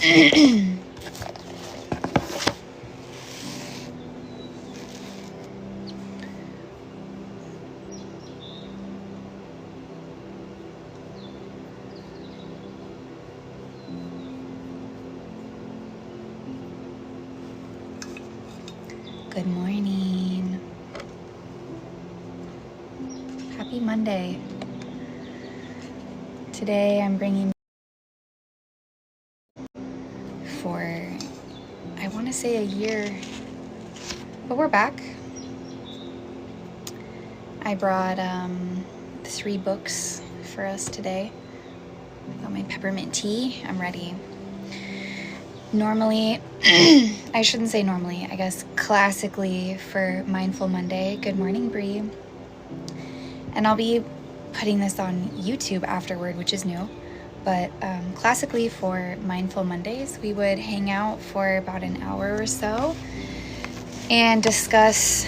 Good morning. Happy Monday. Today I'm bringing for, I want to say a year, but we're back. I brought 3 books for us today. I got my peppermint tea. I'm ready. Normally, I shouldn't say normally, I guess classically for Mindful Monday. Good morning, Bree. And I'll be putting this on YouTube afterward, which is new. But classically for Mindful Mondays, we would hang out for about an hour or so and discuss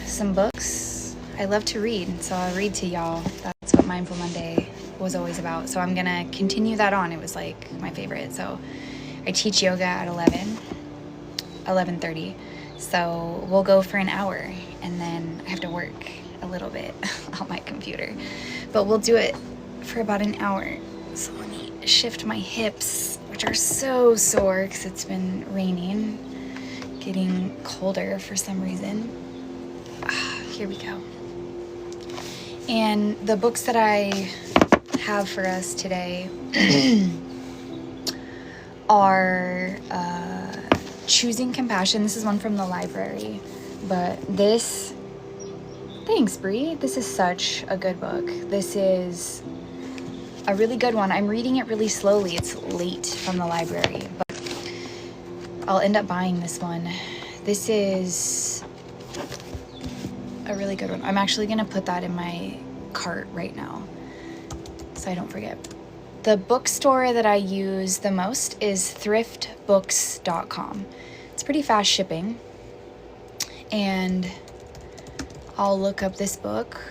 some books. I love to read, so I'll read to y'all. That's what Mindful Monday was always about. So I'm gonna continue that on. It was like my favorite. So I teach yoga at 11:30. So we'll go for an hour, and then I have to work a little bit on my computer. But we'll do it for about an hour. So let me shift my hips, which are so sore because it's been raining, getting colder for some reason. Here we go. And the books that I have for us today are Choosing Compassion. This is one from the library, but this, thanks Bree, this is such a good book. This is a really good one. I'm reading it really slowly. It's late from the library, but I'll end up buying this one. This is a really good one. I'm actually gonna put that in my cart right now so I don't forget. The bookstore that I use the most is thriftbooks.com. It's pretty fast shipping, and I'll look up this book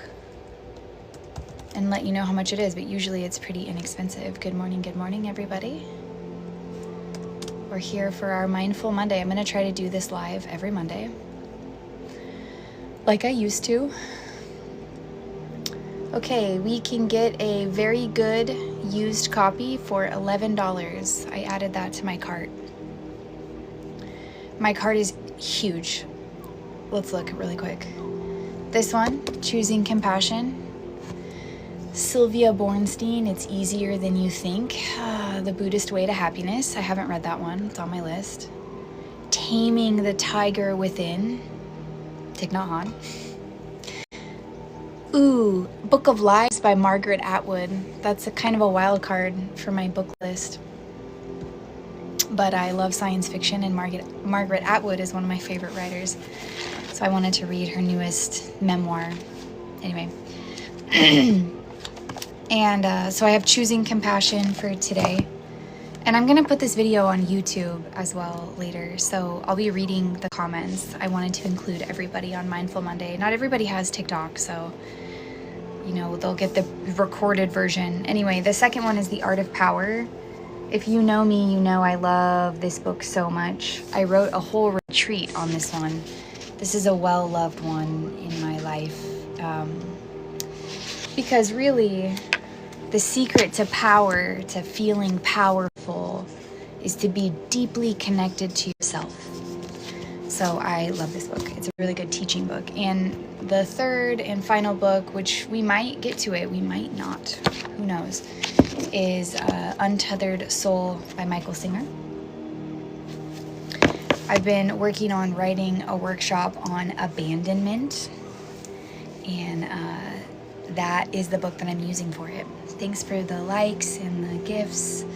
and let you know how much it is, but usually it's pretty inexpensive. Good morning, everybody. We're here for our Mindful Monday. I'm gonna try to do this live every Monday, like I used to. Okay, we can get a very good used copy for $11. I added that to my cart. My cart is huge. Let's look really quick. This one, Choosing Compassion. Sylvia Boorstein, It's Easier Than You Think. The Buddhist Way to Happiness. I haven't read that one. It's on my list. Taming the Tiger Within. Thich Nhat Hanh. Ooh, Book of Lives by Margaret Atwood. That's a kind of a wild card for my book list. But I love science fiction, and Margaret Atwood is one of my favorite writers. So I wanted to read her newest memoir. Anyway. And so I have Choosing Compassion for today. And I'm gonna put this video on YouTube as well later. So I'll be reading the comments. I wanted to include everybody on Mindful Monday. Not everybody has TikTok, so you know, they'll get the recorded version. Anyway, the second one is The Art of Power. If you know me, you know I love this book so much. I wrote a whole retreat on this one. This is a well-loved one in my life. Because really, the secret to power, to feeling powerful, is to be deeply connected to yourself. So I love this book. It's a really good teaching book. And the third and final book, which we might get to it, we might not, who knows, is Untethered Soul by Michael Singer. I've been working on writing a workshop on abandonment, and that is the book that I'm using for it. Thanks for the likes and the gifts.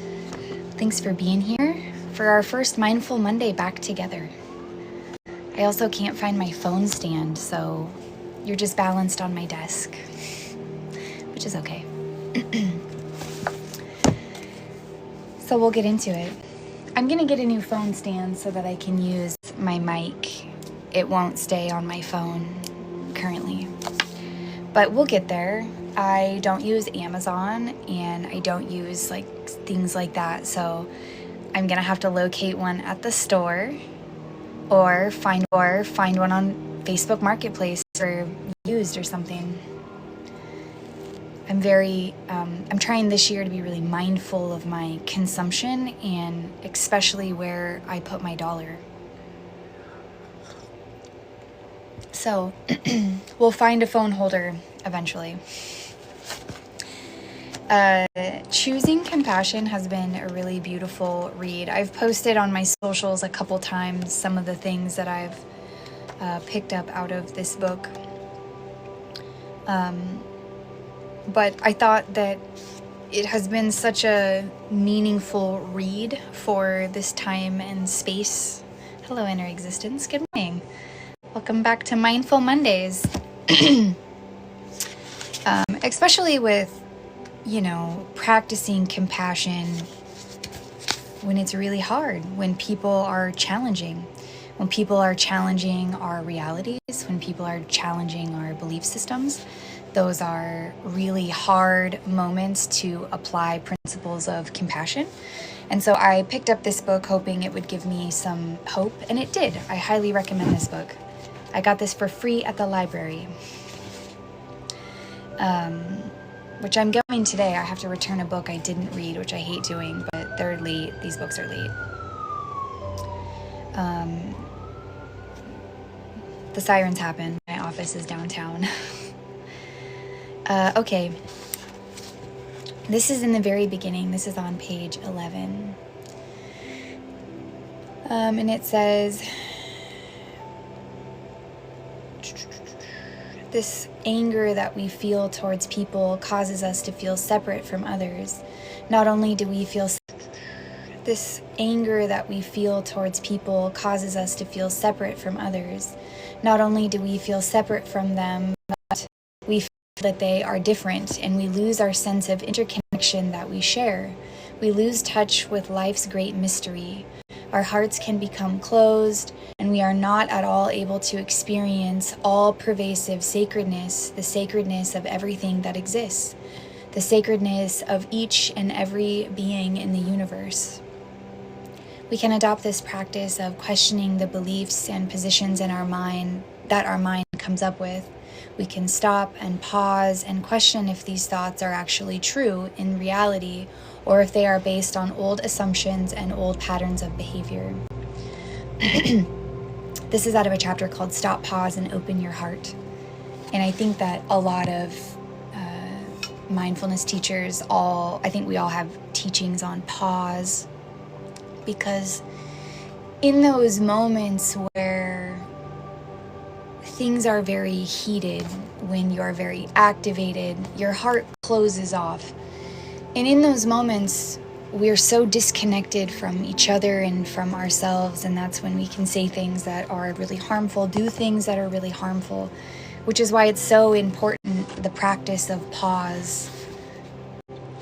Thanks for being here for our first Mindful Monday back together. I also can't find my phone stand, so you're just balanced on my desk, which is okay. So we'll get into it. I'm gonna get a new phone stand so that I can use my mic. It won't stay on my phone currently, but we'll get there. I don't use Amazon, and I don't use like things like that, so I'm gonna have to locate one at the store or find one on Facebook Marketplace or used or something. I'm trying this year to be really mindful of my consumption and especially where I put my dollar. So we'll find a phone holder eventually. Choosing Compassion has been a really beautiful read. I've posted on my socials a couple times some of the things that I've picked up out of this book. But I thought that it has been such a meaningful read for this time and space. Hello, Inner Existence. Good morning. Welcome back to Mindful Mondays. Especially with, practicing compassion when it's really hard, when people are challenging our realities, when people are challenging our belief systems. Those are really hard moments to apply principles of compassion. And so I picked up this book hoping it would give me some hope, and it did. I highly recommend this book. I got this for free at the library, which I'm going today. I have to return a book I didn't read, which I hate doing, but they're late. These books are late. The sirens happen. My office is downtown. Okay. This is in the very beginning. This is on page 11. And it says, this anger that we feel towards people causes us to feel separate from others. Not only do we feel this anger that we feel towards people causes us to feel separate from others. Not only do we feel separate from them, but we feel that they are different, and we lose our sense of interconnection that we share. We lose touch with life's great mystery. Our hearts can become closed, and we are not at all able to experience all-pervasive sacredness, the sacredness of everything that exists, the sacredness of each and every being in the universe. We can adopt this practice of questioning the beliefs and positions in our mind that our mind comes up with. We can stop and pause and question if these thoughts are actually true in reality, or if they are based on old assumptions and old patterns of behavior. This is out of a chapter called Stop, Pause, and Open Your Heart. And I think that a lot of mindfulness teachers, I think we all have teachings on pause, because in those moments where things are very heated, when you are very activated, your heart closes off. And in those moments, we're so disconnected from each other and from ourselves, and that's when we can say things that are really harmful, do things that are really harmful, which is why it's so important, the practice of pause.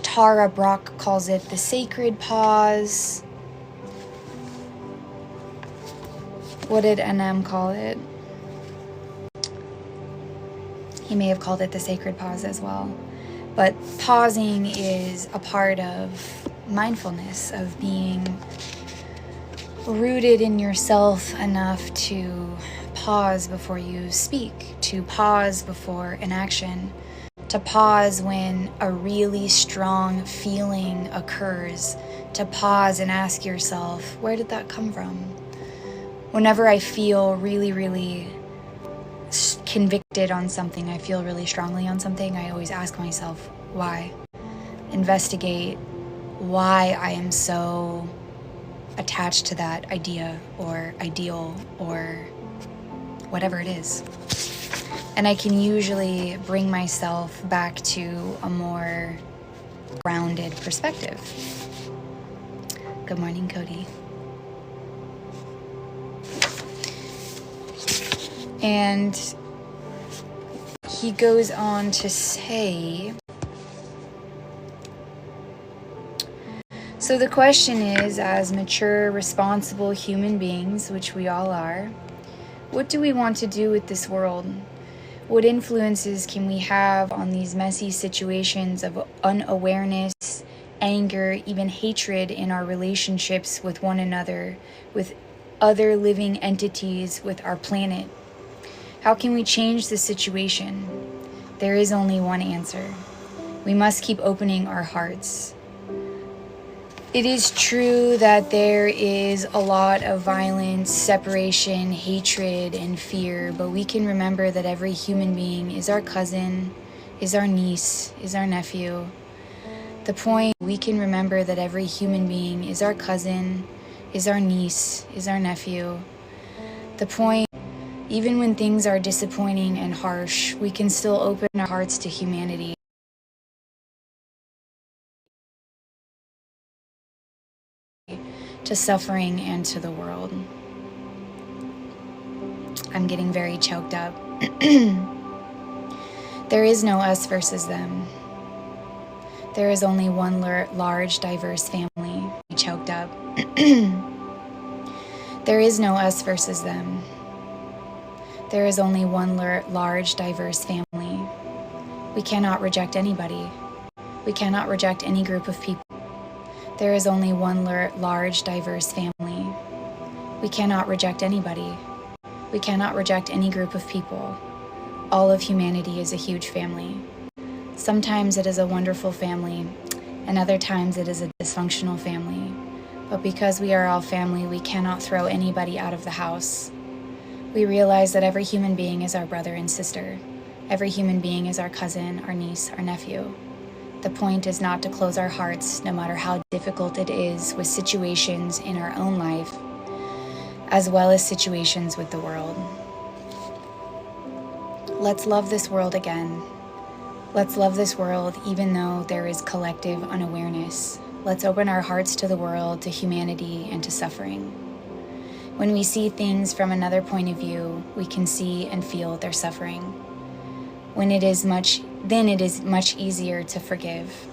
Tara Brach calls it the sacred pause. What did NM call it? He may have called it the sacred pause as well. But pausing is a part of mindfulness, of being rooted in yourself enough to pause before you speak, to pause before an action, to pause when a really strong feeling occurs, to pause and ask yourself, where did that come from? Whenever I feel really, really convicted on something, I feel really strongly on something, I always ask myself, why? Investigate why I am so attached to that idea or ideal or whatever it is. And I can usually bring myself back to a more grounded perspective. Good morning, Cody. And he goes on to say, so the question is, as mature, responsible human beings, which we all are, what do we want to do with this world? What influences can we have on these messy situations of unawareness anger, even hatred in our relationships with one another, with other living entities, with our planet? How can we change the situation? There is only one answer. We must keep opening our hearts. It is true that there is a lot of violence, separation, hatred, and fear, but we can remember that every human being is our cousin, is our niece, is our nephew. We can remember that every human being is our cousin, is our niece, is our nephew. The point, even when things are disappointing and harsh, we can still open our hearts to humanity. To suffering and to the world. I'm getting very choked up. There is no us versus them. There is only one large, diverse family. Choked up. There is no us versus them. There is only one large, diverse family. We cannot reject anybody. We cannot reject any group of people. There is only one large, diverse family. We cannot reject anybody. We cannot reject any group of people. All of humanity is a huge family. Sometimes it is a wonderful family, and other times it is a dysfunctional family. But because we are all family, we cannot throw anybody out of the house. We realize that every human being is our brother and sister. Every human being is our cousin, our niece, our nephew. The point is not to close our hearts, no matter how difficult it is, with situations in our own life, as well as situations with the world. Let's love this world again. Let's love this world even though there is collective unawareness. Let's open our hearts to the world, to humanity, and to suffering. When we see things from another point of view, we can see and feel their suffering. Then it is much easier to forgive.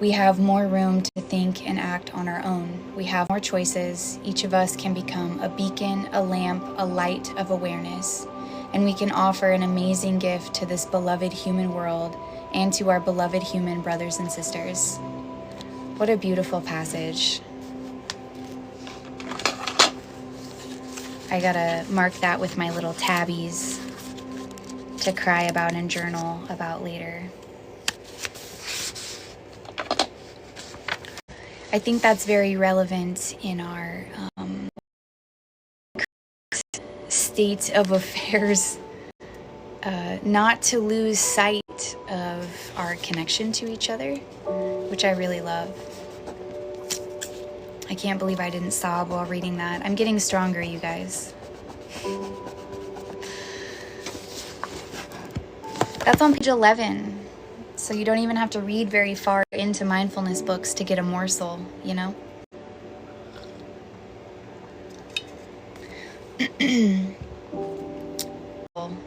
We have more room to think and act on our own. We have more choices. Each of us can become a beacon, a lamp, a light of awareness. And we can offer an amazing gift to this beloved human world and to our beloved human brothers and sisters. What a beautiful passage. I gotta mark that with my little tabbies to cry about and journal about later. I think that's very relevant in our state of affairs, not to lose sight of our connection to each other, which I really love. I can't believe I didn't sob while reading that. I'm getting stronger, you guys. That's on page 11, so you don't even have to read very far into mindfulness books to get a morsel, you know?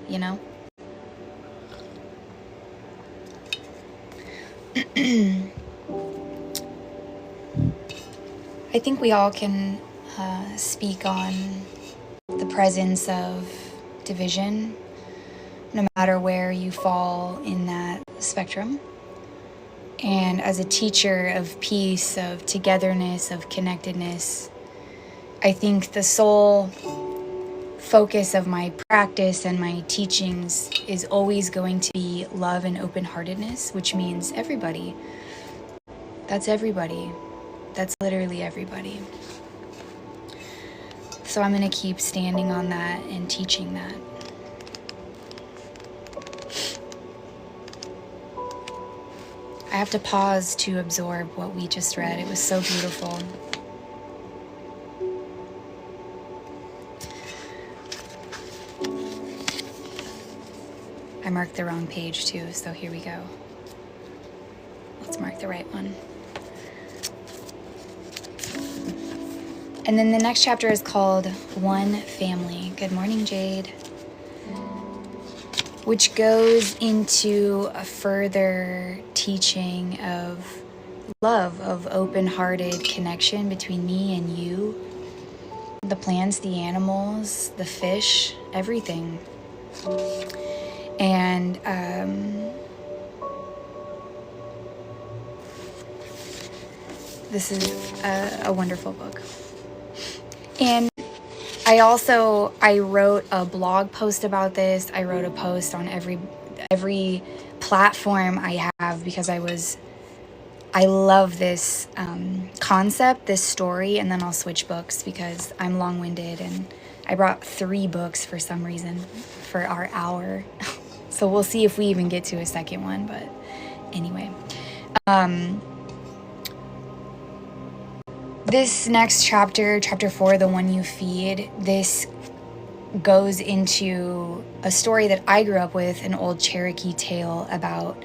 You know? I think we all can speak on the presence of division, no matter where you fall in that spectrum. And as a teacher of peace, of togetherness, of connectedness, I think the sole focus of my practice and my teachings is always going to be love and open-heartedness, which means everybody. That's everybody. That's literally everybody. So I'm going to keep standing on that and teaching that. I have to pause to absorb what we just read. It was so beautiful. I marked the wrong page too, so here we go. Let's mark the right one. And then the next chapter is called One Family. Good morning, Jade. Which goes into a further teaching of love, of open-hearted connection between me and you, the plants, the animals, the fish, everything. And This is a wonderful book. And I wrote a blog post about this. I wrote a post on every platform I have because I love this concept, this story, and then I'll switch books because I'm long-winded, and I brought 3 books for some reason for our hour. So we'll see if we even get to a second one, but anyway. This next chapter, chapter 4, The One You Feed, this goes into a story that I grew up with, an old Cherokee tale about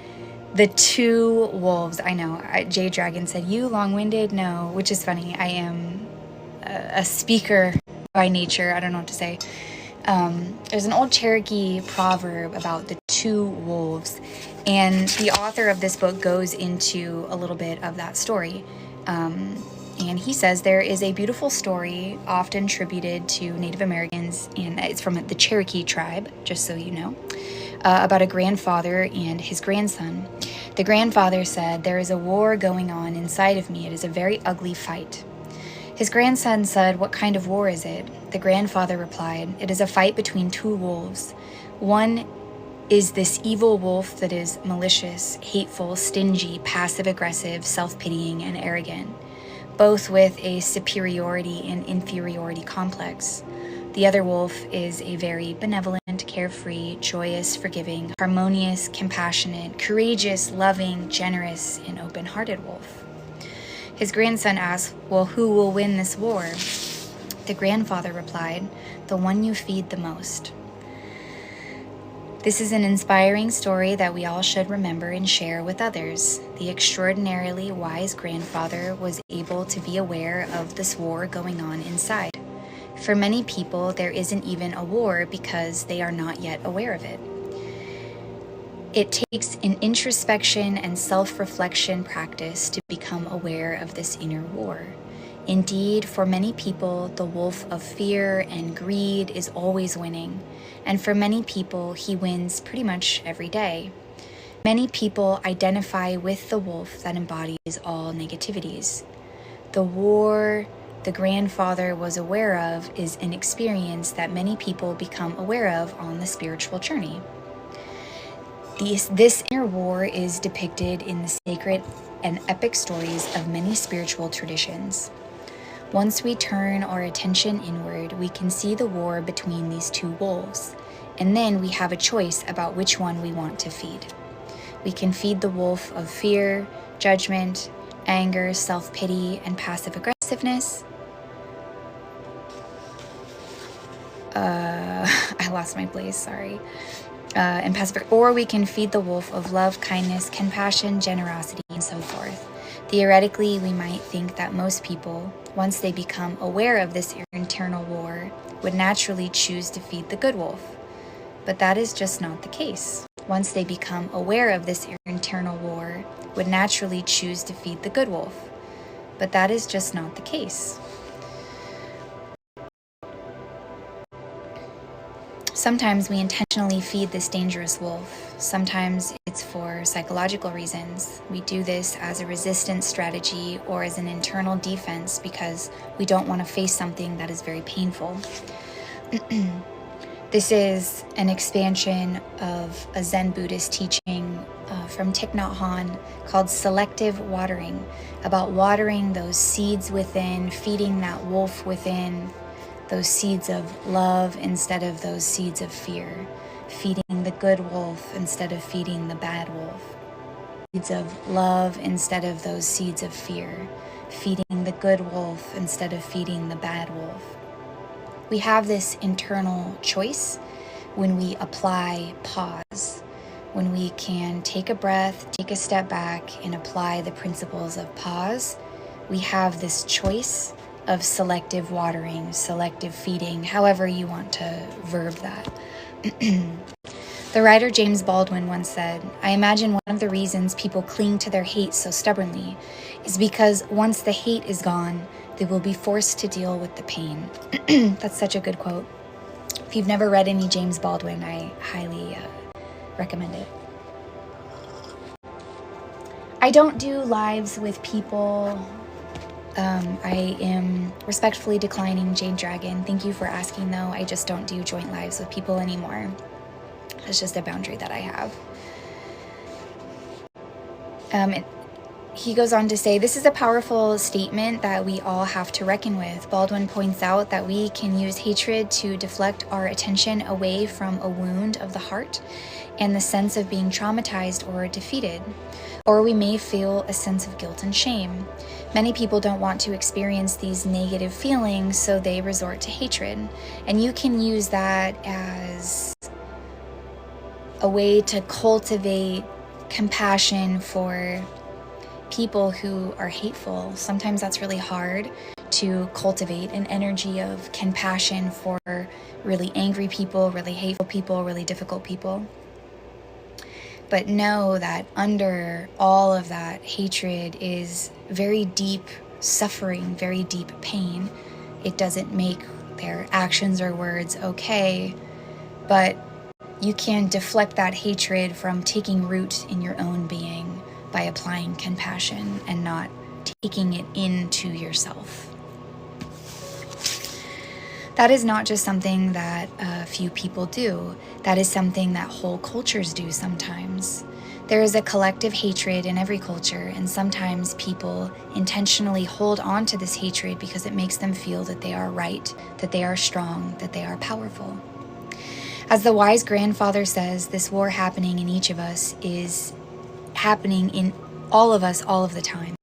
the 2 wolves. I know, Jay Dragon said, "You long-winded?" No, which is funny. I am a speaker by nature. I don't know what to say. There's an old Cherokee proverb about the 2 wolves, and the author of this book goes into a little bit of that story. And he says there is a beautiful story often attributed to Native Americans, and it's from the Cherokee tribe, just so you know, about a grandfather and his grandson. The grandfather said, "There is a war going on inside of me. It is a very ugly fight." His grandson said, "What kind of war is it?" The grandfather replied, "It is a fight between 2 wolves. One is this evil wolf that is malicious, hateful, stingy, passive-aggressive, self-pitying, and arrogant, both with a superiority and inferiority complex. The other wolf is a very benevolent, carefree, joyous, forgiving, harmonious, compassionate, courageous, loving, generous, and open-hearted wolf." His grandson asked, "Well, who will win this war?" The grandfather replied, "The one you feed the most." This is an inspiring story that we all should remember and share with others. The extraordinarily wise grandfather was able to be aware of this war going on inside. For many people, there isn't even a war because they are not yet aware of it. It takes an introspection and self-reflection practice to become aware of this inner war. Indeed, for many people, the wolf of fear and greed is always winning, and for many people, he wins pretty much every day. Many people identify with the wolf that embodies all negativities. The war the grandfather was aware of is an experience that many people become aware of on the spiritual journey. This inner war is depicted in the sacred and epic stories of many spiritual traditions. Once we turn our attention inward, we can see the war between these 2 wolves, and then we have a choice about which one we want to feed. We can feed the wolf of fear, judgment, anger, self-pity, and passive-aggressiveness. I lost my place, sorry. Or we can feed the wolf of love, kindness, compassion, generosity, and so forth. Theoretically, we might think that most people, once they become aware of this internal war, would naturally choose to feed the good wolf. But that is just not the case. Once they become aware of this internal war, would naturally choose to feed the good wolf. But that is just not the case. Sometimes we intentionally feed this dangerous wolf. Sometimes it's for psychological reasons. We do this as a resistance strategy or as an internal defense because we don't want to face something that is very painful. This is an expansion of a Zen Buddhist teaching from Thich Nhat Hanh called selective watering, about watering those seeds within, feeding that wolf within, those seeds of love instead of those seeds of fear, feeding the good wolf instead of feeding the bad wolf, seeds of love instead of those seeds of fear, feeding the good wolf instead of feeding the bad wolf. We have this internal choice when we apply pause, when we can take a breath, take a step back, and apply the principles of pause. We have this choice of selective watering, selective feeding, however you want to verb that. The writer James Baldwin once said, "I imagine one of the reasons people cling to their hate so stubbornly is because once the hate is gone, they will be forced to deal with the pain." That's such a good quote. If you've never read any James Baldwin, I highly recommend it. I don't do lives with people I am respectfully declining, Jade Dragon. Thank you for asking, though. I just don't do joint lives with people anymore. It's just a boundary that I have. He goes on to say, this is a powerful statement that we all have to reckon with. Baldwin points out that we can use hatred to deflect our attention away from a wound of the heart and the sense of being traumatized or defeated. Or we may feel a sense of guilt and shame. Many people don't want to experience these negative feelings, so they resort to hatred. And you can use that as a way to cultivate compassion for people who are hateful. Sometimes that's really hard to cultivate an energy of compassion for really angry people, really hateful people, really difficult people. But know that under all of that hatred is very deep suffering, very deep pain. It doesn't make their actions or words okay, but you can deflect that hatred from taking root in your own being by applying compassion and not taking it into yourself. That is not just something that a few people do. That is something that whole cultures do sometimes. There is a collective hatred in every culture, and sometimes people intentionally hold on to this hatred because it makes them feel that they are right, that they are strong, that they are powerful. As the wise grandfather says, this war happening in each of us is happening in all of us all of the time.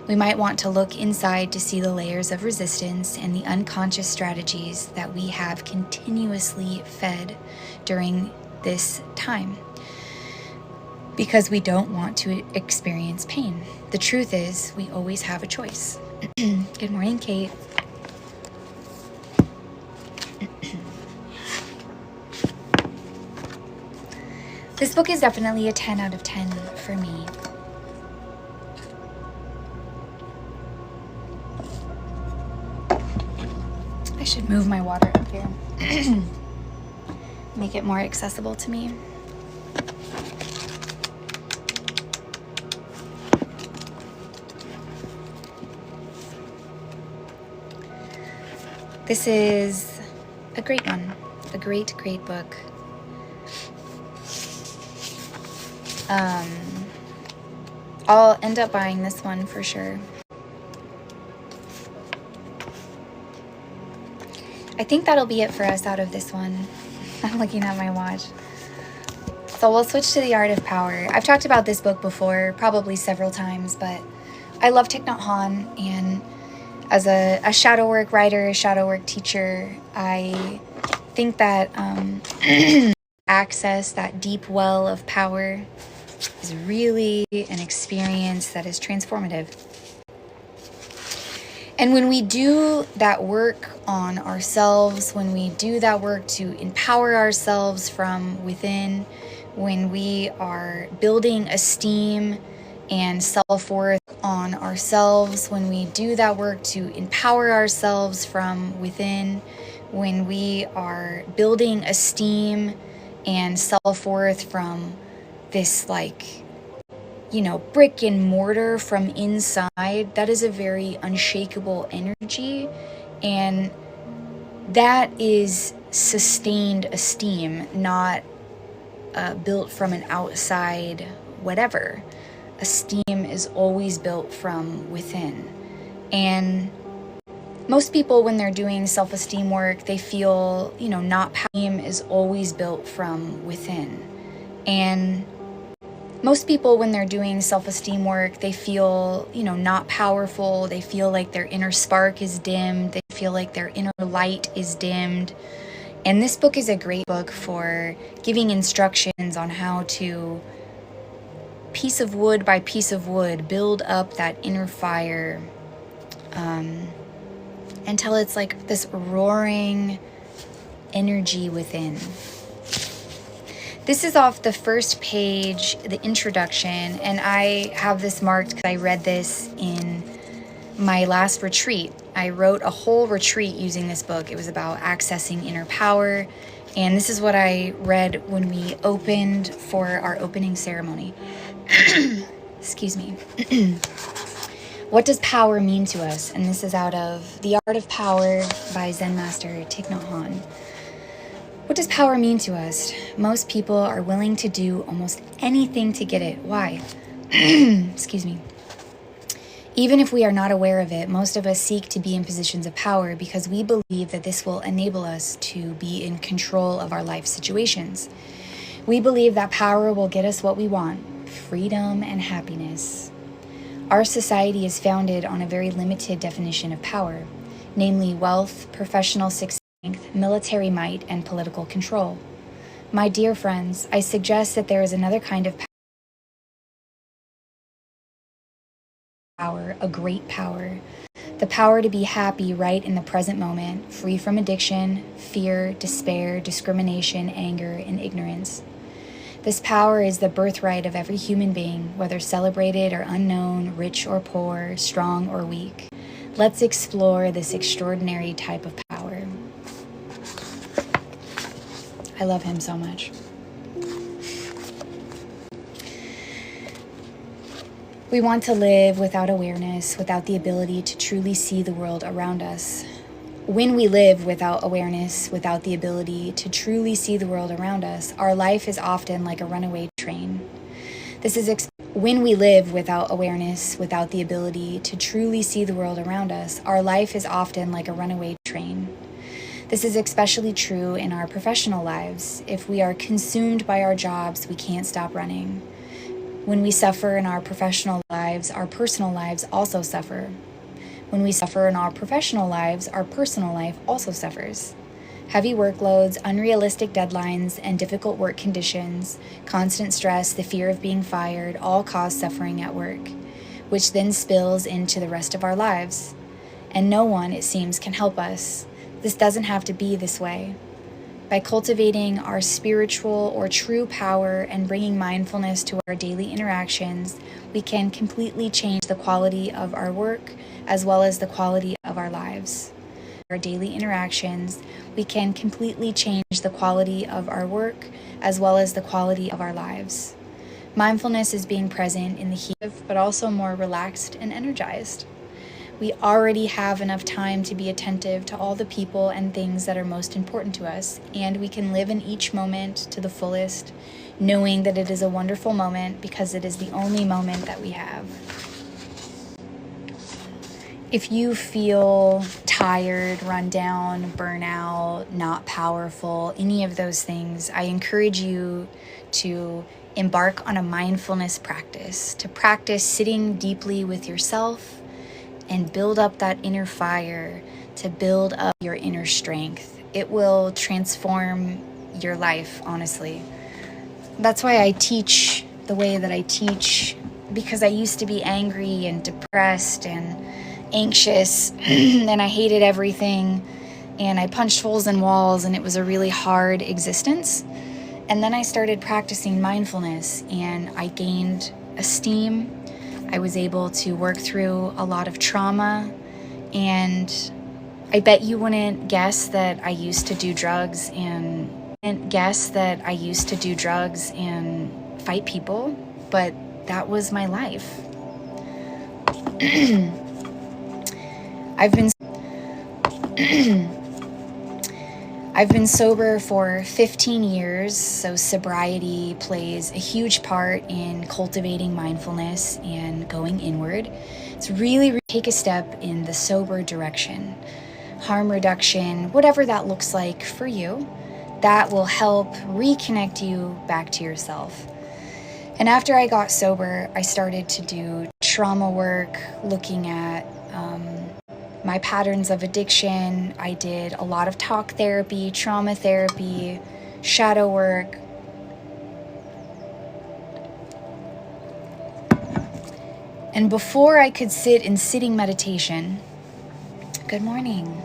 We might want to look inside to see the layers of resistance and the unconscious strategies that we have continuously fed during this time, because we don't want to experience pain. The truth is, we always have a choice. Good morning, Kate. This book is definitely a 10 out of 10 for me. I should move my water up here. Make it more accessible to me. This is a great one. A great, great book. I'll end up buying this one for sure. I think that'll be it for us out of this one. I'm looking at my watch. So we'll switch to The Art of Power. I've talked about this book before, probably several times, but I love Thich Nhat Hanh, and as a shadow work writer, a shadow work teacher, I think that access, that deep well of power, is really an experience that is transformative. And when we do that work on ourselves, when we do that work to empower ourselves from within, when we are building esteem and self-worth on ourselves, when we do that work to empower ourselves from within, when we are building esteem and self-worth from this, brick and mortar from inside, that is a very unshakable energy, and that is sustained esteem, not built from an outside whatever. Esteem is always built from within. And most people, when they're doing self-esteem work, they feel, not esteem is always built from within. And most people, when they're doing self-esteem work, they feel, not powerful. They feel like their inner spark is dimmed. They feel like their inner light is dimmed. And this book is a great book for giving instructions on how to, piece of wood by piece of wood, build up that inner fire until it's like this roaring energy within. This is off the first page, the introduction, and I have this marked because I read this in my last retreat. I wrote a whole retreat using this book. It was about accessing inner power, and this is what I read when we opened for our opening ceremony. Excuse me. What does power mean to us? And this is out of The Art of Power by Zen Master Thich Nhat Hanh. What does power mean to us? Most people are willing to do almost anything to get it. Why? Excuse me. Even if we are not aware of it, most of us seek to be in positions of power because we believe that this will enable us to be in control of our life situations. We believe that power will get us what we want, freedom and happiness. Our society is founded on a very limited definition of power, namely wealth, professional success, military might, and political control. My dear friends, I suggest that there is another kind of power, a great power. The power to be happy right in the present moment, free from addiction, fear, despair, discrimination, anger, and ignorance. This power is the birthright of every human being, whether celebrated or unknown, rich or poor, strong or weak. Let's explore this extraordinary type of power. I love him so much. We want to live without awareness, without the ability to truly see the world around us. When we live without awareness, without the ability to truly see the world around us, our life is often like a runaway train. When we live without awareness, without the ability to truly see the world around us, our life is often like a runaway train. This is especially true in our professional lives. If we are consumed by our jobs, we can't stop running. When we suffer in our professional lives, our personal lives also suffer. When we suffer in our professional lives, our personal life also suffers. Heavy workloads, unrealistic deadlines, and difficult work conditions, constant stress, the fear of being fired, all cause suffering at work, which then spills into the rest of our lives. And no one, it seems, can help us. This doesn't have to be this way. By cultivating our spiritual or true power and bringing mindfulness to our daily interactions, we can completely change the quality of our work as well as the quality of our lives. Our daily interactions, we can completely change the quality of our work as well as the quality of our lives. Mindfulness is being present in the heat, but also more relaxed and energized. We already have enough time to be attentive to all the people and things that are most important to us, and we can live in each moment to the fullest, knowing that it is a wonderful moment because it is the only moment that we have. If you feel tired, run down, burnout, not powerful, any of those things, I encourage you to embark on a mindfulness practice, to practice sitting deeply with yourself and build up that inner fire, to build up your inner strength. It will transform your life, honestly. That's why I teach the way that I teach, because I used to be angry and depressed and anxious, and I hated everything, and I punched holes in walls, and it was a really hard existence. And then I started practicing mindfulness, and I gained esteem. I was able to work through a lot of trauma, and I bet you wouldn't guess that I used to do drugs and fight people, but that was my life. I've been sober for 15 years, so sobriety plays a huge part in cultivating mindfulness and going inward. It's really take a step in the sober direction. Harm reduction, whatever that looks like for you, that will help reconnect you back to yourself. And after I got sober, I started to do trauma work, looking at my patterns of addiction. I did a lot of talk therapy, trauma therapy, shadow work. And before I could sit in sitting meditation, good morning,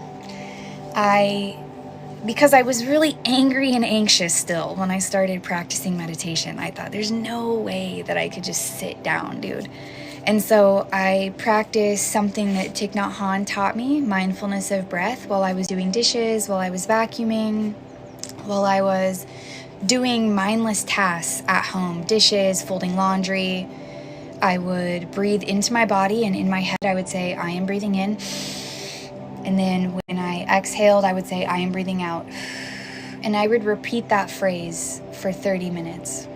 because I was really angry and anxious still when I started practicing meditation, I thought there's no way that I could just sit down, dude. And so I practiced something that Thich Nhat Hanh taught me, mindfulness of breath, while I was doing dishes, while I was vacuuming, while I was doing mindless tasks at home, dishes, folding laundry. I would breathe into my body, and in my head I would say, I am breathing in. And then when I exhaled, I would say, I am breathing out. And I would repeat that phrase for 30 minutes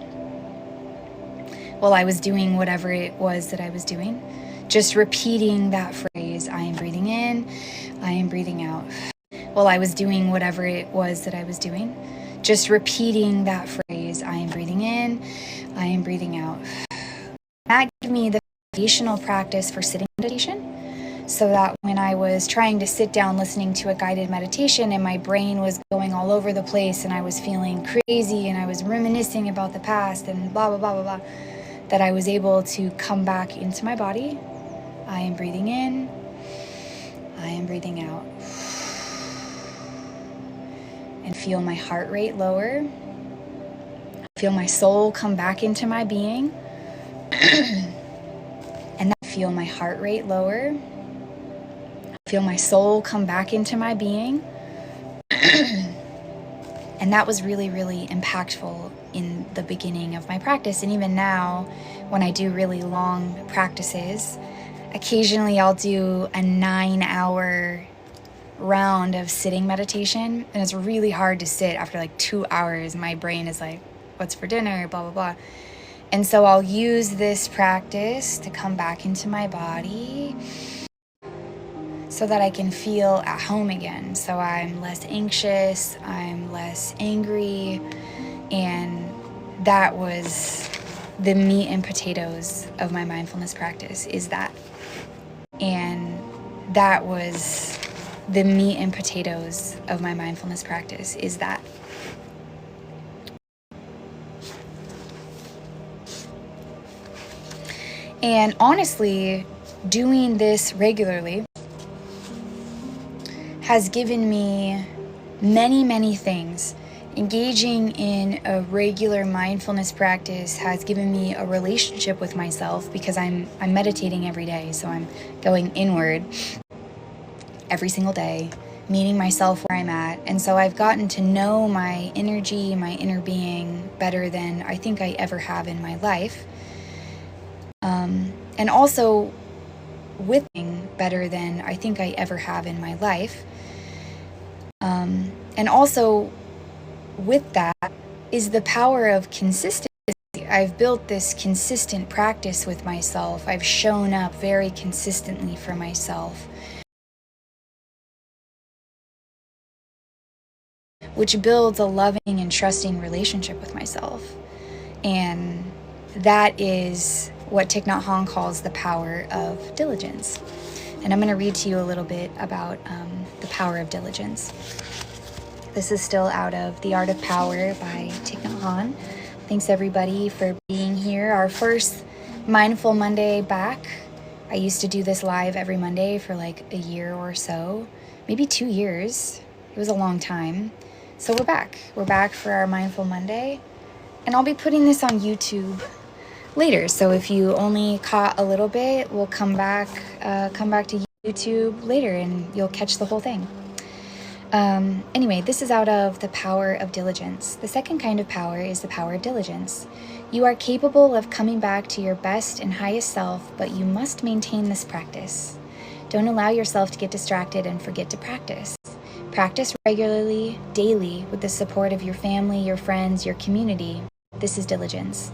while I was doing whatever it was that I was doing. Just repeating that phrase, I am breathing in, I am breathing out. While I was doing whatever it was that I was doing. Just repeating that phrase, I am breathing in, I am breathing out. That gave me the foundational practice for sitting meditation, so that when I was trying to sit down listening to a guided meditation and my brain was going all over the place and I was feeling crazy and I was reminiscing about the past and blah, blah, blah, blah, blah, that I was able to come back into my body. I am breathing in, I am breathing out. And feel my heart rate lower. Feel my soul come back into my being. And then feel my heart rate lower. Feel my soul come back into my being. And that was really, really impactful in the beginning of my practice. And even now, when I do really long practices, occasionally I'll do a 9-hour round of sitting meditation, and it's really hard to sit after like 2 hours. My brain is like, what's for dinner, blah, blah, blah. And so I'll use this practice to come back into my body so that I can feel at home again. So I'm less anxious, I'm less angry, and that was the meat and potatoes of my mindfulness practice, is that. And that was the meat and potatoes of my mindfulness practice, is that. And honestly, doing this regularly has given me many, many things. Engaging in a regular mindfulness practice has given me a relationship with myself, because I'm meditating every day, so I'm going inward every single day, meeting myself where I'm at. And so I've gotten to know my energy, my inner being better than I think I ever have in my life. And also with better than I think I ever have in my life. And also with that is the power of consistency. I've built this consistent practice with myself. I've shown up very consistently for myself, which builds a loving and trusting relationship with myself. And that is what Thich Nhat Hanh calls the power of diligence. And I'm going to read to you a little bit about the power of diligence. This is still out of The Art of Power by Thich Nhat Hanh. Thanks everybody for being here. Our first Mindful Monday back. I used to do this live every Monday for like a year or so, maybe 2 years. It was a long time. So we're back. We're back for our Mindful Monday. And I'll be putting this on YouTube later. So if you only caught a little bit, we'll come back to YouTube later and you'll catch the whole thing. Anyway, this is out of The Power of Diligence. The second kind of power is the power of diligence. You are capable of coming back to your best and highest self, but you must maintain this practice. Don't allow yourself to get distracted and forget to practice. Practice regularly, daily, with the support of your family, your friends, your community. This is diligence.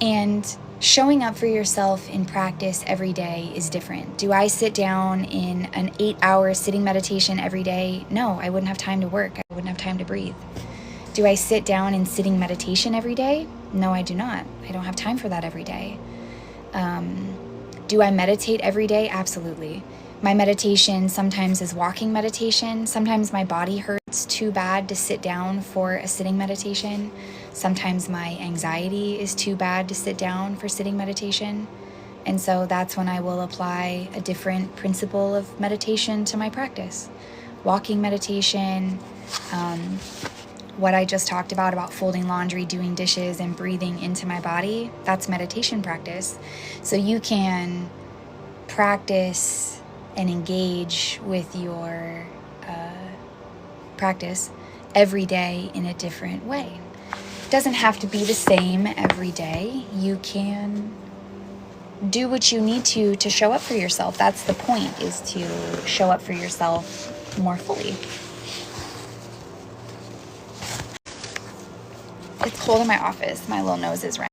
And showing up for yourself in practice every day is different. Do I sit down in an 8-hour sitting meditation every day? No, I wouldn't have time to work. I wouldn't have time to breathe. Do I sit down in sitting meditation every day? No, I do not. I don't have time for that every day. Do I meditate every day? Absolutely. My meditation sometimes is walking meditation. Sometimes my body hurts too bad to sit down for a sitting meditation. Sometimes my anxiety is too bad to sit down for sitting meditation. And so that's when I will apply a different principle of meditation to my practice. Walking meditation, what I just talked about folding laundry, doing dishes, and breathing into my body, that's meditation practice. So you can practice and engage with your practice every day in a different way. It doesn't have to be the same every day. You can do what you need to show up for yourself. That's the point, is to show up for yourself more fully. It's cold in my office. My little nose is running.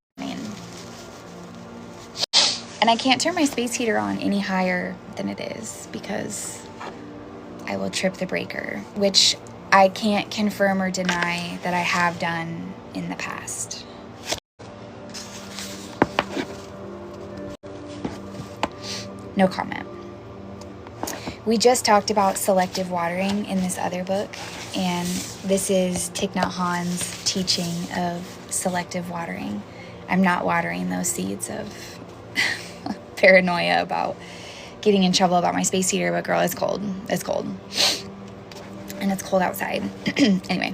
And I can't turn my space heater on any higher than it is because I will trip the breaker, which I can't confirm or deny that I have done in the past. No comment. We just talked about selective watering in this other book, and this is Thich Nhat Hanh's teaching of selective watering. I'm not watering those seeds of paranoia about getting in trouble about my space heater, but girl, it's cold. It's cold. And it's cold outside. Anyway.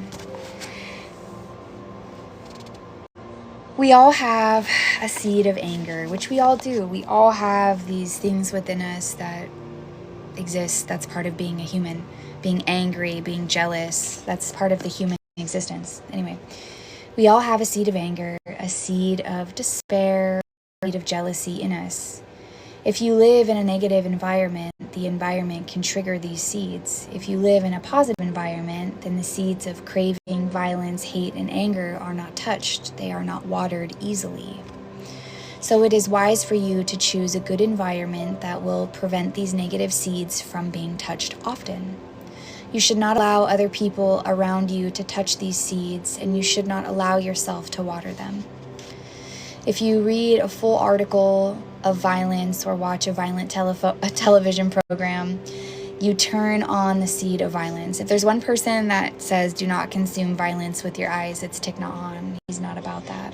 We all have a seed of anger, which we all do. We all have these things within us that exist. That's part of being a human. Being angry, being jealous, that's part of the human existence. Anyway, we all have a seed of anger, a seed of despair, a seed of jealousy in us. If you live in a negative environment, the environment can trigger these seeds. If you live in a positive environment, then the seeds of craving, violence, hate, and anger are not touched. They are not watered easily. So it is wise for you to choose a good environment that will prevent these negative seeds from being touched often. You should not allow other people around you to touch these seeds, and you should not allow yourself to water them. If you read a full article of violence or watch a violent television program, you turn on the seed of violence. If there's one person that says do not consume violence with your eyes, it's Thich Nhat Hanh. He's not about that.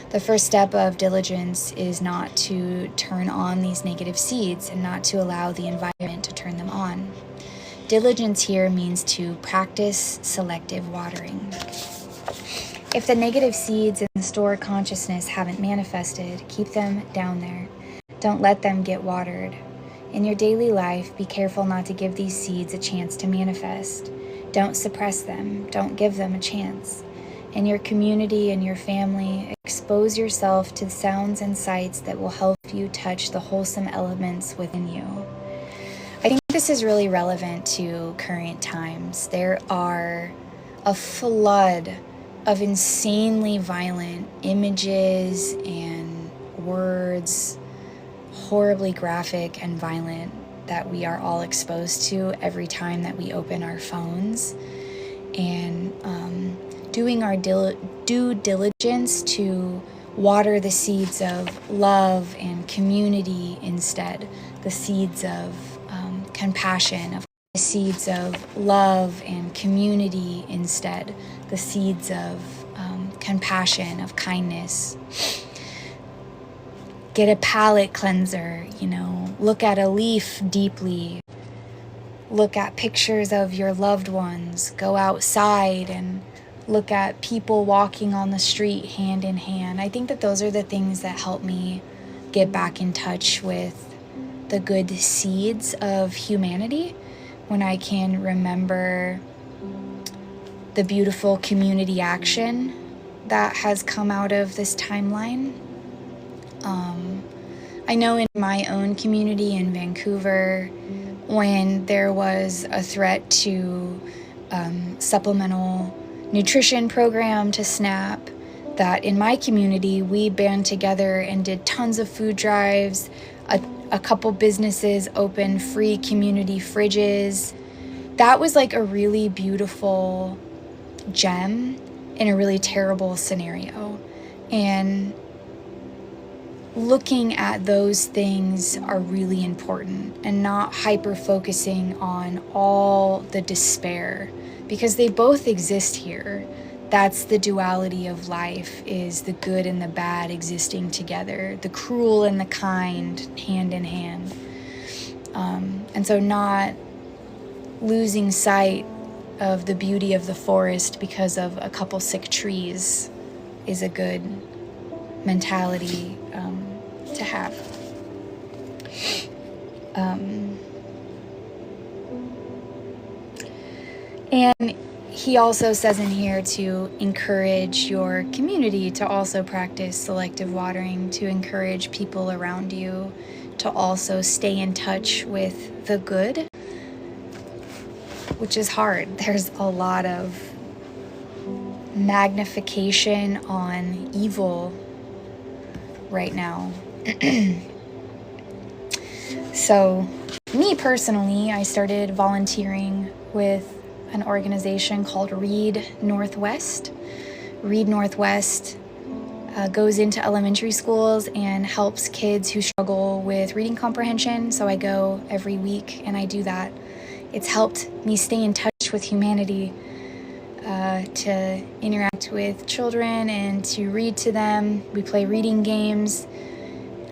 The first step of diligence is not to turn on these negative seeds and not to allow the environment to turn them on. Diligence here means to practice selective watering. If the negative seeds in the stored consciousness haven't manifested, keep them down there. Don't let them get watered. In your daily life, be careful not to give these seeds a chance to manifest. Don't suppress them. Don't give them a chance. In your community and your family, expose yourself to sounds and sights that will help you touch the wholesome elements within you. I think this is really relevant to current times. There are a flood of insanely violent images and words, horribly graphic and violent, that we are all exposed to every time that we open our phones. And doing our due diligence to water the seeds of love and community instead, the seeds of compassion, of the seeds of love and community instead, the seeds of compassion, of kindness. Get a palate cleanser, look at a leaf deeply, look at pictures of your loved ones, go outside and look at people walking on the street hand in hand. I think that those are the things that help me get back in touch with the good seeds of humanity, when I can remember the beautiful community action that has come out of this timeline. I know in my own community in Vancouver, when there was a threat to supplemental nutrition program to SNAP, that in my community we band together and did tons of food drives. A couple businesses opened free community fridges. That was like a really beautiful gem in a really terrible scenario. And looking at those things are really important, and not hyper focusing on all the despair, because they both exist here. That's the duality of life, is the good and the bad existing together, the cruel and the kind hand in hand. And so not losing sight of the beauty of the forest because of a couple sick trees is a good mentality to have. And he also says in here to encourage your community to also practice selective watering, to encourage people around you to also stay in touch with the good, which is hard. There's a lot of magnification on evil right now. So, me personally, I started volunteering with an organization called Read Northwest. Read Northwest goes into elementary schools and helps kids who struggle with reading comprehension. So I go every week and I do that. It's helped me stay in touch with humanity, to interact with children and to read to them. We play reading games.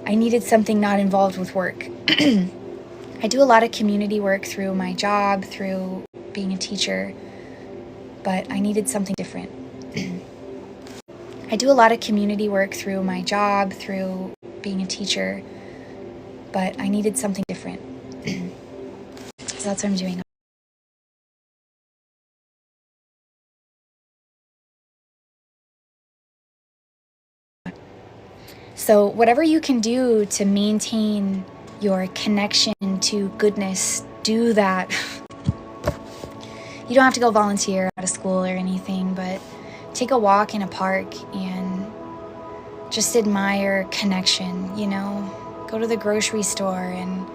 I needed something not involved with work. I do a lot of community work through my job, through being a teacher, but I needed something different. I do a lot of community work through my job, through being a teacher, but I needed something different. So that's what I'm doing. So whatever you can do to maintain your connection to goodness, do that. You don't have to go volunteer at a school or anything, but take a walk in a park and just admire connection, you know? Go to the grocery store and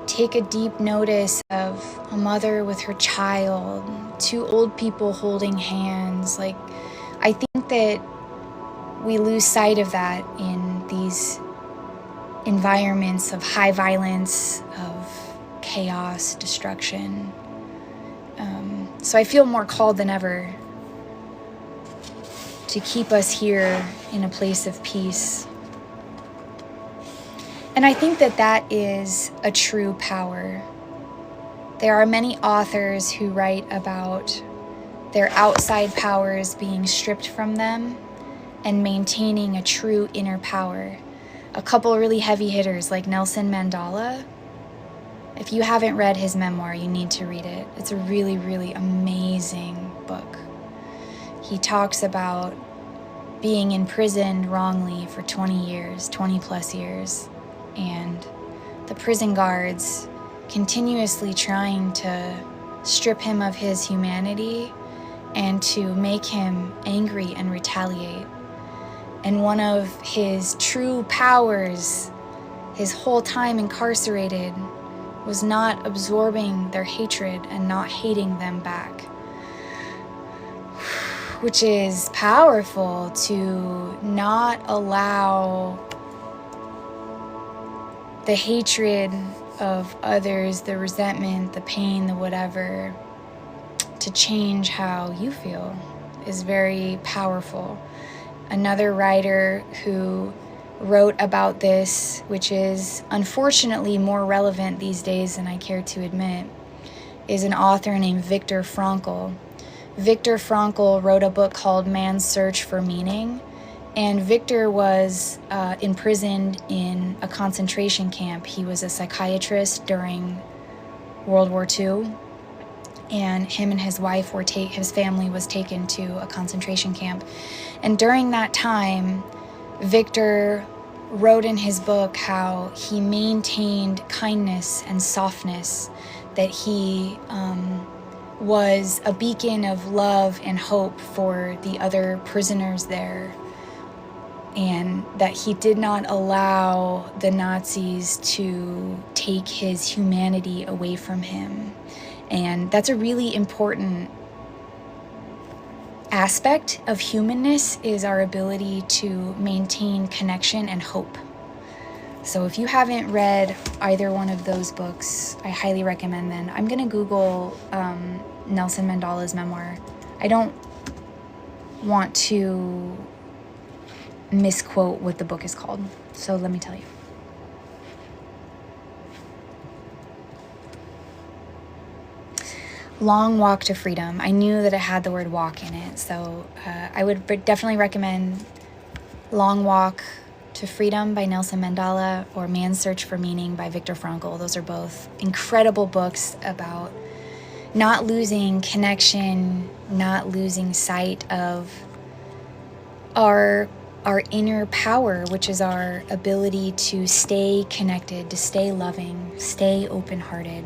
take a deep notice of a mother with her child, two old people holding hands. Like, I think that we lose sight of that in these environments of high violence, of chaos, destruction. So I feel more called than ever to keep us here in a place of peace. And I think that that is a true power. There are many authors who write about their outside powers being stripped from them and maintaining a true inner power. A couple really heavy hitters like Nelson Mandela. If you haven't read his memoir, you need to read it. It's a really, really amazing book. He talks about being imprisoned wrongly for 20 years, 20 plus years, and the prison guards continuously trying to strip him of his humanity and to make him angry and retaliate. And one of his true powers, his whole time incarcerated, was not absorbing their hatred and not hating them back. Which is powerful, to not allow the hatred of others, the resentment, the pain, the whatever, to change how you feel is very powerful. Another writer who wrote about this, which is unfortunately more relevant these days than I care to admit, is an author named Viktor Frankl. Viktor Frankl wrote a book called Man's Search for Meaning, and Viktor was imprisoned in a concentration camp. He was a psychiatrist during World War II, and him and his wife were his family was taken to a concentration camp. And during that time, Viktor wrote in his book how he maintained kindness and softness, that he was a beacon of love and hope for the other prisoners there, and that he did not allow the Nazis to take his humanity away from him. And that's a really important aspect of humanness, is our ability to maintain connection and hope. So if you haven't read either one of those books, I highly recommend them. I'm going to Google Nelson Mandela's memoir. I don't want to misquote what the book is called, so let me tell you. Long Walk to Freedom. I knew that it had the word walk in it, so I would definitely recommend Long Walk to Freedom by Nelson Mandela or Man's Search for Meaning by Viktor Frankl. Those are both incredible books about not losing connection, not losing sight of our inner power, which is our ability to stay connected, to stay loving, stay open-hearted.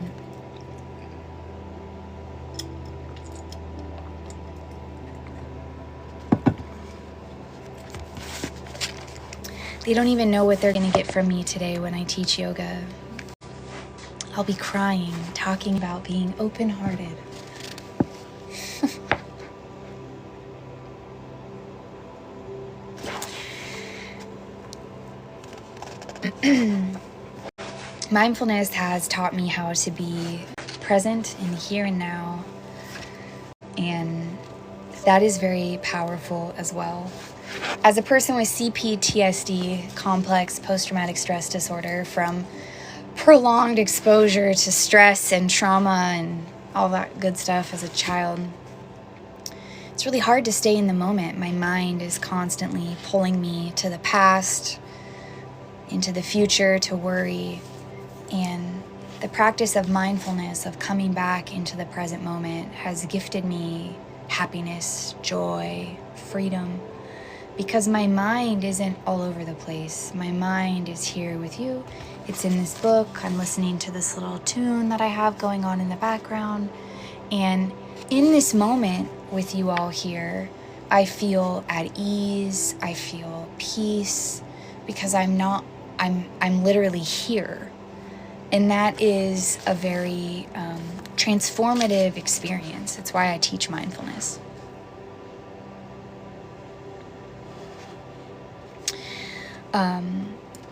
They don't even know what they're going to get from me today when I teach yoga. I'll be crying, talking about being open-hearted. Mindfulness has taught me how to be present in the here and now, and that is very powerful as well. As a person with CPTSD, complex post-traumatic stress disorder, from prolonged exposure to stress and trauma and all that good stuff as a child, it's really hard to stay in the moment. My mind is constantly pulling me to the past, into the future, to worry. And the practice of mindfulness, of coming back into the present moment, has gifted me happiness, joy, freedom, because my mind isn't all over the place. My mind is here with you. It's in this book. I'm listening to this little tune that I have going on in the background. And in this moment with you all here, I feel at ease. I feel peace, because I'm literally here. And that is a very transformative experience. It's why I teach mindfulness.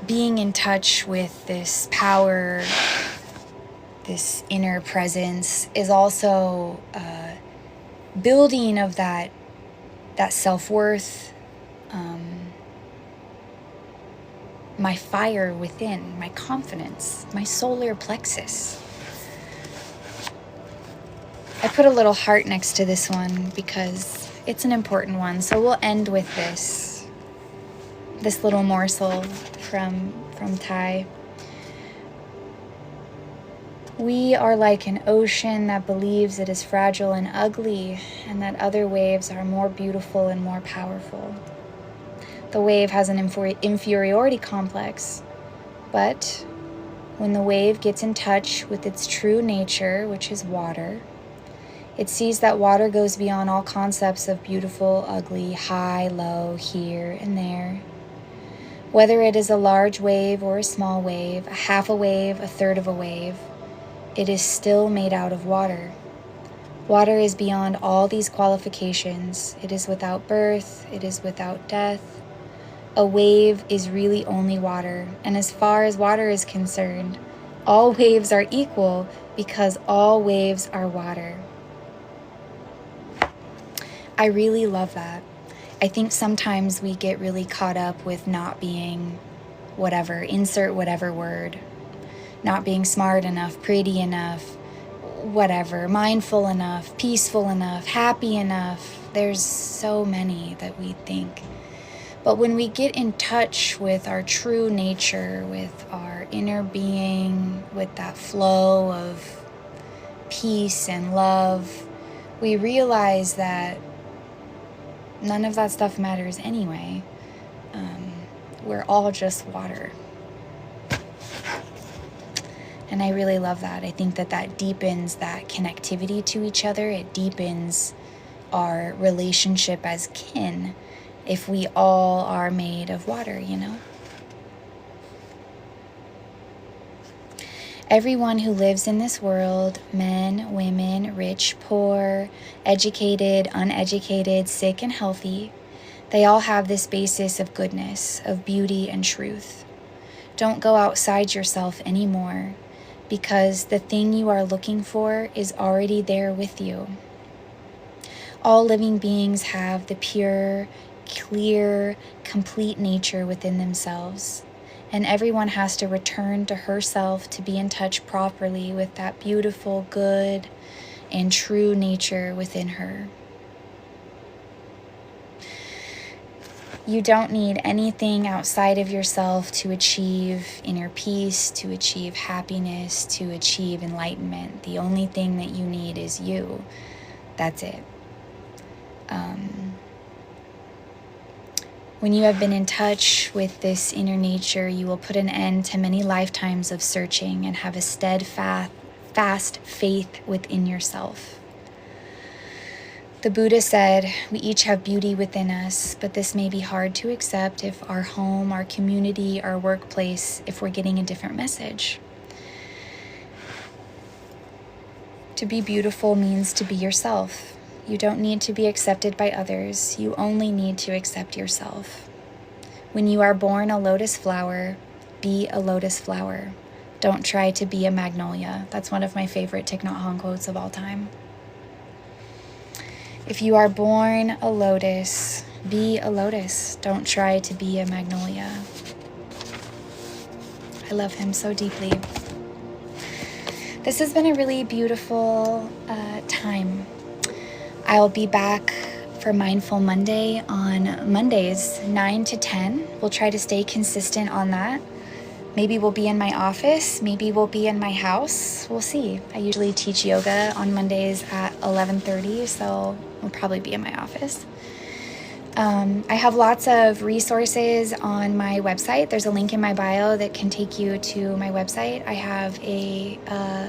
Being in touch with this power, this inner presence, is also building of that self-worth, my fire within, my confidence, my solar plexus. I put a little heart next to this one because it's an important one. So we'll end with this little morsel from Thai. We are like an ocean that believes it is fragile and ugly, and that other waves are more beautiful and more powerful. The wave has an inferiority complex, but when the wave gets in touch with its true nature, which is water, it sees that water goes beyond all concepts of beautiful, ugly, high, low, here and there. Whether it is a large wave or a small wave, a half a wave, a third of a wave, it is still made out of water. Water is beyond all these qualifications. It is without birth. It is without death. A wave is really only water. And as far as water is concerned, all waves are equal because all waves are water. I really love that. I think sometimes we get really caught up with not being whatever, insert whatever word, not being smart enough, pretty enough, whatever, mindful enough, peaceful enough, happy enough. There's so many that we think. But when we get in touch with our true nature, with our inner being, with that flow of peace and love, we realize that none of that stuff matters anyway. We're all just water. And I really love that. I think that deepens that connectivity to each other. It deepens our relationship as kin if we all are made of water, you know? Everyone who lives in this world, men, women, rich, poor, educated, uneducated, sick, and healthy, they all have this basis of goodness, of beauty and truth. Don't go outside yourself anymore, because the thing you are looking for is already there with you. All living beings have the pure, clear, complete nature within themselves. And everyone has to return to herself to be in touch properly with that beautiful, good, and true nature within her. You don't need anything outside of yourself to achieve inner peace, to achieve happiness, to achieve enlightenment. The only thing that you need is you. That's it. When you have been in touch with this inner nature, you will put an end to many lifetimes of searching and have a steadfast faith within yourself. The Buddha said, we each have beauty within us, but this may be hard to accept if our home, our community, our workplace, if we're getting a different message. To be beautiful means to be yourself. You don't need to be accepted by others. You only need to accept yourself. When you are born a lotus flower, be a lotus flower. Don't try to be a magnolia. That's one of my favorite Thich Nhat Hanh quotes of all time. If you are born a lotus, be a lotus. Don't try to be a magnolia. I love him so deeply. This has been a really beautiful time. I'll be back for Mindful Monday on Mondays, 9 to 10. We'll try to stay consistent on that. Maybe we'll be in my office. Maybe we'll be in my house. We'll see. I usually teach yoga on Mondays at 11:30, so we'll probably be in my office. I have lots of resources on my website. There's a link in my bio that can take you to my website. I have a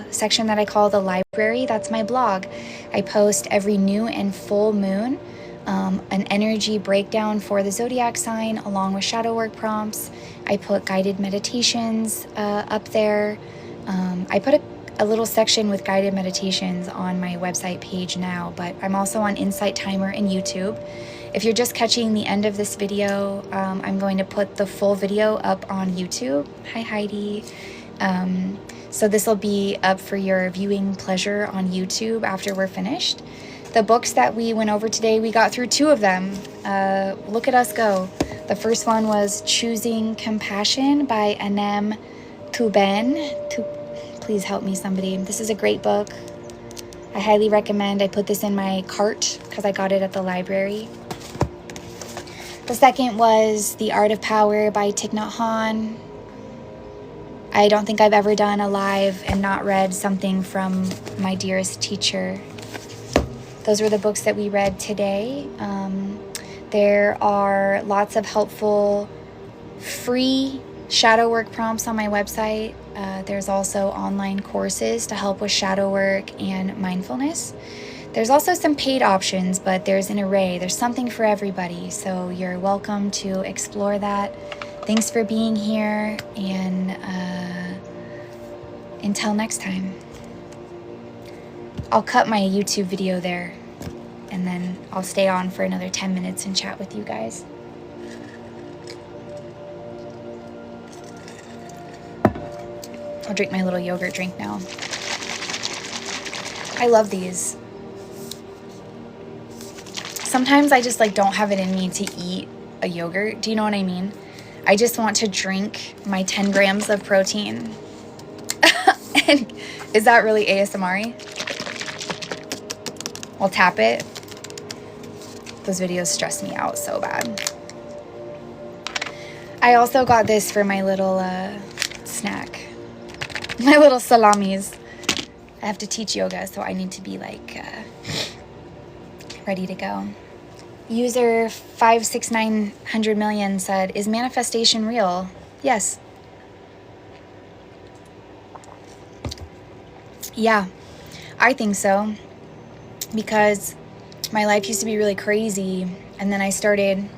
section that I call the library. That's my blog. I post every new and full moon an energy breakdown for the zodiac sign along with shadow work prompts. I put guided meditations up there. I put a little section with guided meditations on my website page now, but I'm also on Insight Timer and YouTube. If you're just catching the end of this video, I'm going to put the full video up on YouTube. Hi, Heidi. So this will be up for your viewing pleasure on YouTube after we're finished. The books that we went over today, we got through 2 of them. Look at us go. The first one was Choosing Compassion by Anem Tuben. Please help me, somebody. This is a great book. I highly recommend. I put this in my cart because I got it at the library. The second was The Art of Power by Thich Nhat Hanh. I don't think I've ever done a live and not read something from my dearest teacher. Those were the books that we read today. There are lots of helpful free shadow work prompts on my website. There's also online courses to help with shadow work and mindfulness. There's also some paid options, but there's an array. There's something for everybody, so you're welcome to explore that. Thanks for being here, and until next time. I'll cut my YouTube video there, and then I'll stay on for another 10 minutes and chat with you guys. I'll drink my little yogurt drink now. I love these. Sometimes I just don't have it in me to eat a yogurt. Do you know what I mean? I just want to drink my 10 grams of protein. And is that really ASMR-y? I'll tap it. Those videos stress me out so bad. I also got this for my little snack. My little salamis. I have to teach yoga, so I need to be ready to go. User 56900 said, is manifestation real? Yes. Yeah, I think so. Because my life used to be really crazy, and then I started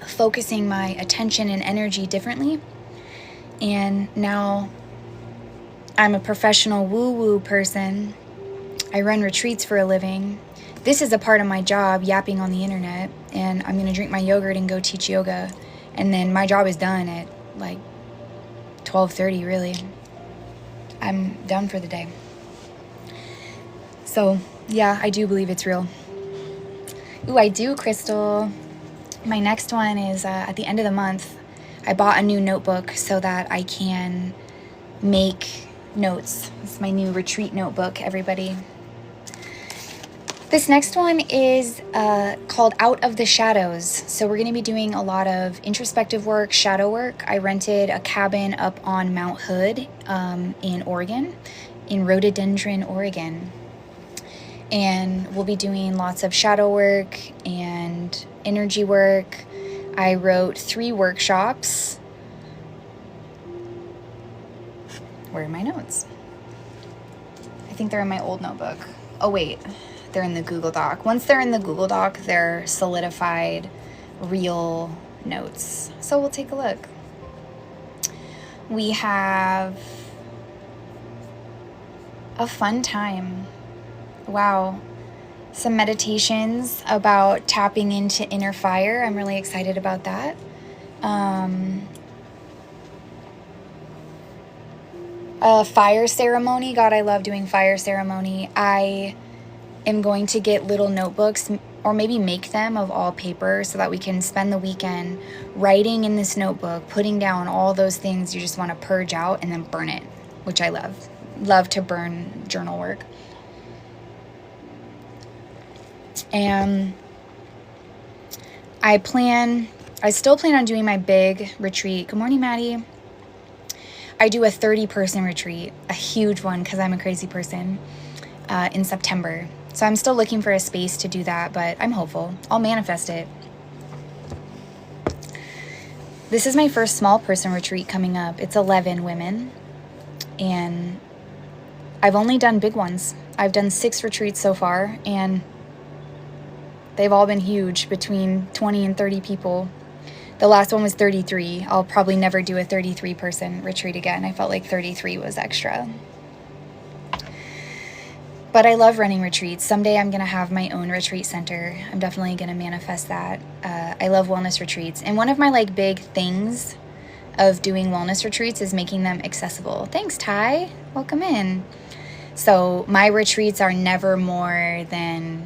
focusing my attention and energy differently. And now I'm a professional woo-woo person. I run retreats for a living. This is a part of my job, yapping on the internet, and I'm gonna drink my yogurt and go teach yoga, and then my job is done at 12:30. Really, I'm done for the day. So yeah, I do believe it's real. Ooh, I do, Crystal. My next one is at the end of the month. I bought a new notebook so that I can make notes. It's my new retreat notebook, everybody. This next one is called Out of the Shadows. So we're going to be doing a lot of introspective work, shadow work. I rented a cabin up on Mount Hood in Oregon, in Rhododendron, Oregon. And we'll be doing lots of shadow work and energy work. I wrote 3 workshops. Where are my notes? I think they're in my old notebook. Oh wait, they're in the Google Doc. Once they're in the Google Doc, they're solidified, real notes. So we'll take a look. We have a fun time. Wow. Some meditations about tapping into inner fire. I'm really excited about that. A fire ceremony. God, I love doing fire ceremony. I am going to get little notebooks, or maybe make them of all paper, so that we can spend the weekend writing in this notebook, putting down all those things you just want to purge out and then burn it, which I love. Love to burn journal work. And I still plan on doing my big retreat. Good morning, Maddie. I do a 30-person retreat, a huge one because I'm a crazy person, in September. So I'm still looking for a space to do that, but I'm hopeful. I'll manifest it. This is my first small person retreat coming up. It's 11 women, and I've only done big ones. I've done 6 retreats so far, and they've all been huge, between 20 and 30 people. The last one was 33. I'll probably never do a 33-person retreat again. I felt like 33 was extra. But I love running retreats. Someday I'm going to have my own retreat center. I'm definitely going to manifest that. I love wellness retreats. And one of my big things of doing wellness retreats is making them accessible. Thanks, Ty. Welcome in. So my retreats are never more than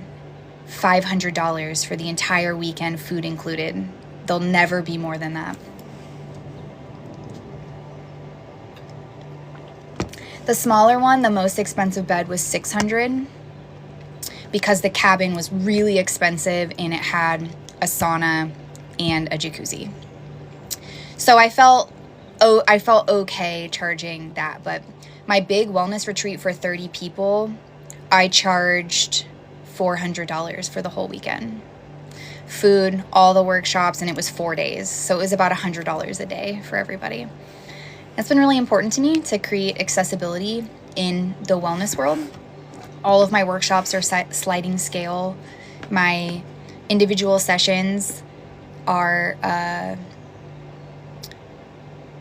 $500 for the entire weekend, food included. They'll never be more than that. The smaller one, the most expensive bed, was $600 because the cabin was really expensive and it had a sauna and a jacuzzi. So I felt okay charging that, but my big wellness retreat for 30 people, I charged $400 for the whole weekend. Food, all the workshops, and it was 4 days. So it was about $100 a day for everybody. It's been really important to me to create accessibility in the wellness world. All of my workshops are sliding scale. My individual sessions are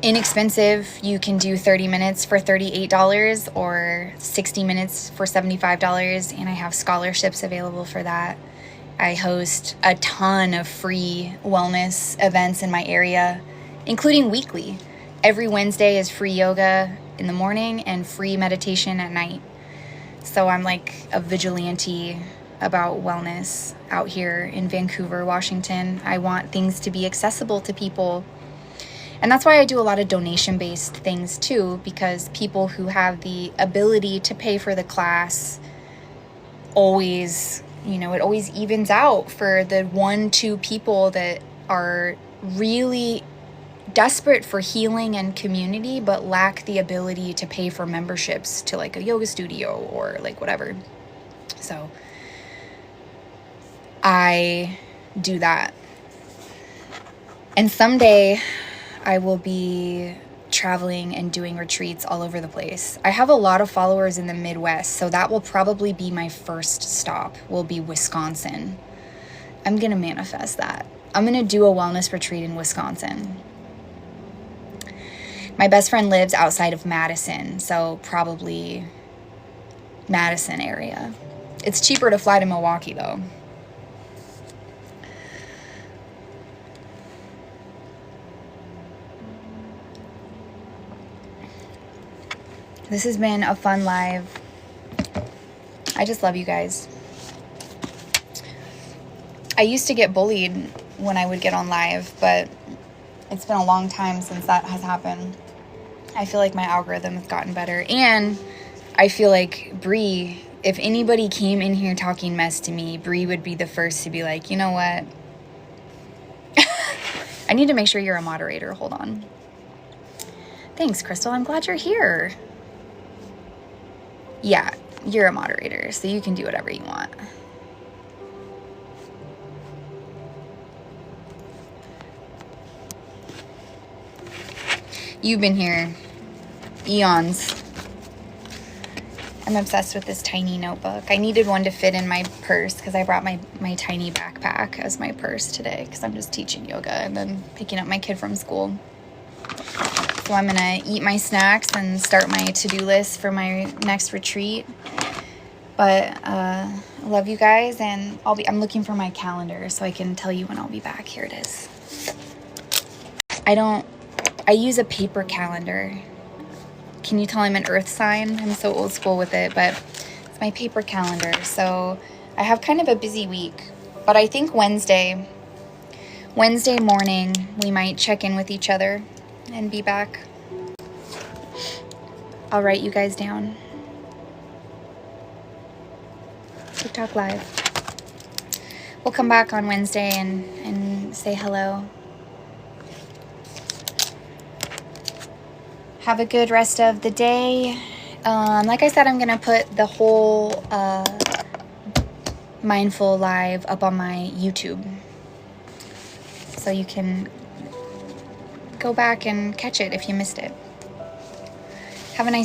inexpensive. You can do 30 minutes for $38 or 60 minutes for $75, and I have scholarships available for that. I host a ton of free wellness events in my area, including weekly. Every Wednesday is free yoga in the morning and free meditation at night. So I'm like a vigilante about wellness out here in Vancouver, Washington. I want things to be accessible to people. And that's why I do a lot of donation-based things too, because people who have the ability to pay for the class always, it always evens out for the 1-2 people that are really desperate for healing and community, but lack the ability to pay for memberships to a yoga studio or whatever. So I do that. And someday I will be traveling and doing retreats all over the place. I have a lot of followers in the Midwest, so that will probably be my first stop, will be Wisconsin. I'm going to manifest that. I'm going to do a wellness retreat in Wisconsin. My best friend lives outside of Madison, so probably Madison area. It's cheaper to fly to Milwaukee, though. This has been a fun live. I just love you guys. I used to get bullied when I would get on live, but it's been a long time since that has happened. I feel like my algorithm has gotten better, and I feel like Bree if anybody came in here talking mess to me, Bree would be the first to be like, you know what? I need to make sure you're a moderator. Hold on. Thanks, Crystal. I'm glad you're here. Yeah, you're a moderator, so you can do whatever you want. You've been here eons. I'm obsessed with this tiny notebook. I needed one to fit in my purse because I brought my tiny backpack as my purse today because I'm just teaching yoga and then picking up my kid from school. So I'm gonna eat my snacks and start my to-do list for my next retreat. But I love you guys, and I'm looking for my calendar so I can tell you when I'll be back. Here it is. I use a paper calendar. Can you tell I'm an earth sign? I'm so old school with it, but it's my paper calendar. So I have kind of a busy week, but I think Wednesday morning, we might check in with each other and be back. I'll write you guys down. TikTok Live. We'll come back on Wednesday and say hello. Have a good rest of the day. Like I said, I'm going to put the whole Mindful Live up on my YouTube. So you can go back and catch it if you missed it. Have a nice